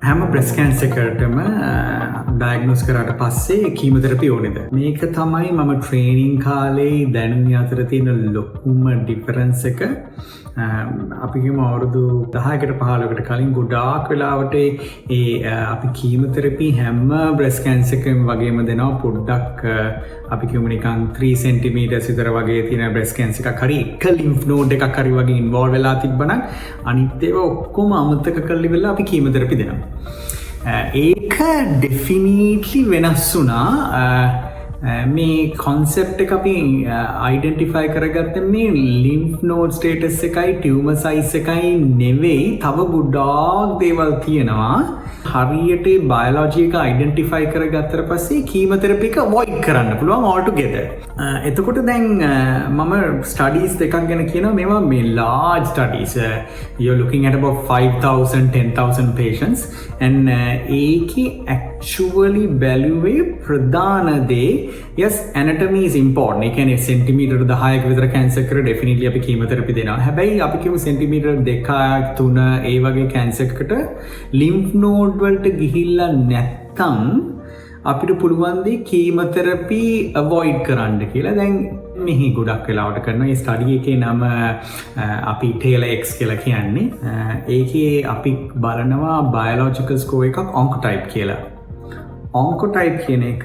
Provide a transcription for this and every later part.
හැම breast cancer එකකටම diagnose කරාට පස්සේ කීමෝതെරපි ඕනේද? මේක තමයි මම ට්‍රේනින් කාලේ දැනුම අතර තියෙන ලොකුම ඩිෆරන්ස් එක. අපි කියමු අවුරුදු 10කට 15කට කලින් ගොඩාක් වෙලාවට අපි කීමෝതെරපි හැම බ්‍රෙස්ට් කැන්සර් එකකම වගේම දෙනවා. පොඩ්ඩක් අපි කියමු නිකන් 3 cm විතර වගේ තියෙන බ්‍රෙස්ට් කැන්සර් එකක් හරි එක ලිම්ෆ් නෝඩ් එකක් හරි වගේ ඉන්වෝල්ව් වෙලා තිබ්බනම් අනිත් ඒවා ඔක්කොම අමතක කරලා ඉවරලා අපි කීමෝതെරපි දෙනවා. ඒක ඩෙෆිනිට්ලි වෙනස් වුණා. මේ කොන්සෙප්ට් එක අපි අයිඩෙන්ටිෆයි කරගත්තේ මේ ලිම්ෆ් නෝඩ් ස්ටේටස් එකයි ටියුමර් සයිස් එකයි නෙවෙයි, තව ගොඩාක් දේවල් තියෙනවා. හරියට බයොලොජි එක අයිඩෙන්ටිෆයි කරගත්තට පස්සේ කීමෝതെරපි එක අවොයිඩ් කරන්න පුළුවන් altogether. එතකොට දැන් මම ස්ටඩීස් දෙකක් ගැන කියනවා. මේවා මේ large studies. You're looking at about 5,000 10,000 patients and ඒකේ actually බැලුවේ ප්‍රධාන දේ yes anatomy is important. ඒ කියන්නේ සෙන්ටිමීටර් 10ක විතර කැන්සර් කර definitely අපි කීමෝതെරපි දෙනවා. හැබැයි අපි කියමු සෙන්ටිමීටර් 2 3 ඒ වගේ කැන්සර් එකකට ලිම්ෆ් නෝඩ් වලට ගිහිල්ලා නැත්තම් අපිට පුළුවන් දී කීමෝതെරපි අවොයිඩ් කරන්න කියලා. දැන් මෙහි ගොඩක් වෙලාවට කරන මේ ස්ටඩි එකේ නම අපි ටේලර් X කියලා කියන්නේ. ඒකේ අපි බලනවා බයොලොජිකල් ස්කෝර් එකක් ඔන්කොටයිප් කියලා. ඔන්කොටයිප් කියන එක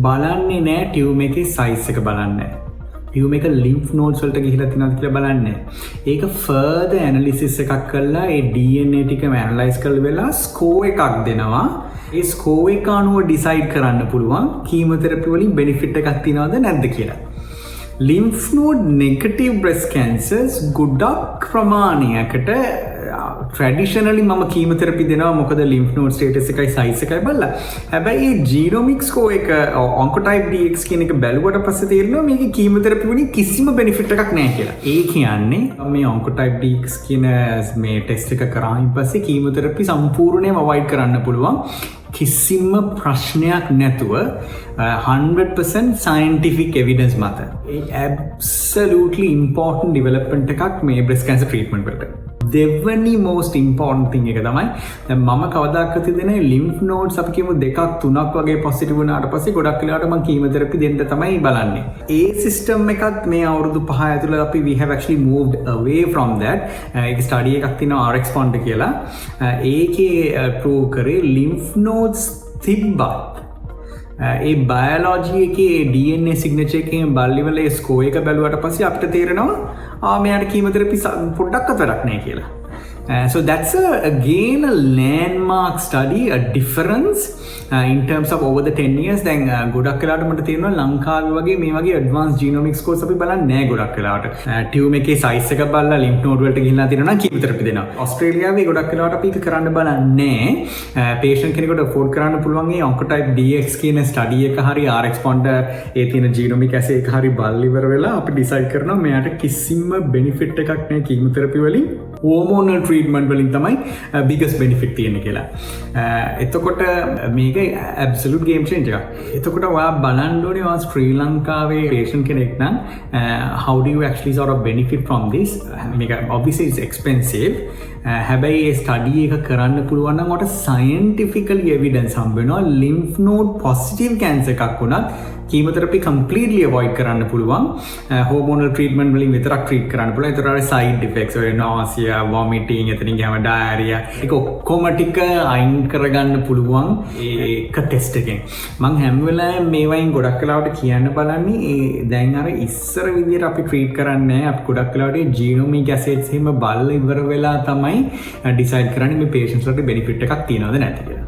බලන්නේ නෑ ටියුමර් එකේ සයිස් එක බලන්නේ. ටියුමර් එක ලිම්ෆ් නෝඩ්ස් වලට ගිහිලා තියෙනවද කියලා බලන්නේ. ඒක ෆර්දර් ඇනලිසිස් එකක් කරලා ඒ DNA ටිකම ඇනලයිස් කරලා වෙලා ස්කෝර් එකක් දෙනවා. ඒ ස්කෝර් එක අනුව ඩිසයිඩ් කරන්න පුළුවන් කීමෝതെරපි වලින් බෙනිෆිට් එකක් තියෙනවද නැද්ද කියලා. ලිම්ෆ් නෝඩ් නෙගටිව් බ්‍රෙස්ට් කැන්සර්ස් ගොඩක් ප්‍රමාණයකට ට්‍රැඩිෂනලි මම කීමෝതെරපි දෙනවා. මොකද ලිම්ෆ් නෝඩ් ස්ටේටස් එකයි සයිස් එකයි බලලා. හැබැයි මේ ජීනොමික් ස්කෝර් එක ඔන්කොටයිප් DX කියන එක බැලුවට පස්සේ තේරෙනවා මේකේ කීමෝതെරපි වලින් කිසිම බෙනිෆිට් එකක් නැහැ කියලා. ඒ කියන්නේ මේ ඔන්කොටයිප් DX කියන මේ ටෙස්ට් එක කරායින් පස්සේ කීමෝതെරපි සම්පූර්ණයෙන්ම අවොයිඩ් කරන්න පුළුවන්. කිසිම ප්‍රශ්නයක් නැතුව 100% scientific evidence මත. ඒ absolutely important development එකක් මේ breast cancer treatment වලට. දෙවැනි most important thing එක තමයි දැන් මම කවදාකවත් දෙන්නේ lymph nodes අපි කියමු 2ක් 3ක් වගේ positive වුණාට පස්සේ ගොඩක් වෙලාවට මම chemotherapy දෙන්න තමයි බලන්නේ. ඒ system එකත් මේ අවුරුදු 5 ඇතුළත අපි we have actually moved away from that. ඒක study එකක් තියෙනවා RxPond කියලා. ඒකේ prove කරේ lymph nodes තිබ්බත් ඒ බයොලොජි එකේ DNA signature එකෙන් බල්ලිවල ඒ ස්කෝර් එක බැලුවට පස්සේ අපිට තේරෙනවා මෙයාට කීමෝതെරපි පොඩ්ඩක්වත් වැඩක් නැහැ කියලා. So that's again a landmark study, a difference in terms of over the 10 years. දැන් ගොඩක් වෙලාවට මට තේරෙනවා ලංකාවේ වගේ මේ වගේ advanced genomic scores අපි බලන්නේ නැහැ ගොඩක් වෙලාවට. ටියුමර් එකේ size එක බලලා lymph node වලට ගිහිල්ලා තියෙනවා නම් කීමෝതെරපි දෙනවා. ඕස්ට්‍රේලියාවේ ගොඩක් වෙලාවට අපි ඒක කරන්න බලන්නේ නැහැ. patient කෙනෙකුට afford කරන්න පුළුවන් ඒ oncotype DX කියන study එක හරි RxPond ඒ තියෙන genomic assay එක හරි බලලා ඉවර වෙලා අපි decide කරනවා මෙයාට කිසිම benefit එකක් නැහැ කීමෝതെරපි වලින්. hormonal treatment වලින් තමයි biggest benefit තියෙන්නේ කියලා. එතකොට මේක absolute game changer එකක්. එතකොට ඔයා බලන්න ඕනේ ඔයා ශ්‍රී ලංකාවේ patient කෙනෙක් නම් how do you actually sort of benefit from this? මේක obviously it's expensive. හැබැයි ඒ ස්ටඩි එක කරන්න පුළුවන් නම් ඔයාට scientifically evidence හම්බ වෙනවා lymph node positive cancer එකක් වුණත් කීමෝതെරපි completely avoid කරන්න පුළුවන්. hormonal treatment වලින් විතරක් treat කරන්න පුළුවන්. ඒතර side effects ඔය nausea, vomiting, එතනින් ගියාම diarrhea ඒක ඔක්කොම ටික අයින් කරගන්න පුළුවන් ඒක ටෙස්ට් එකෙන්. මම හැම වෙලාවෙම මේ වයින් ගොඩක් වෙලාවට කියන්න බලන්නේ දැන් අර ඉස්සර විදියට අපි treat කරන්නේ අපි ගොඩක් වෙලාවට genomic assays එහෙම බලලා ඉවර වෙලා තමයි decide කරන්නේ මේ patients වලට benefit එකක් තියනවද නැද්ද කියලා.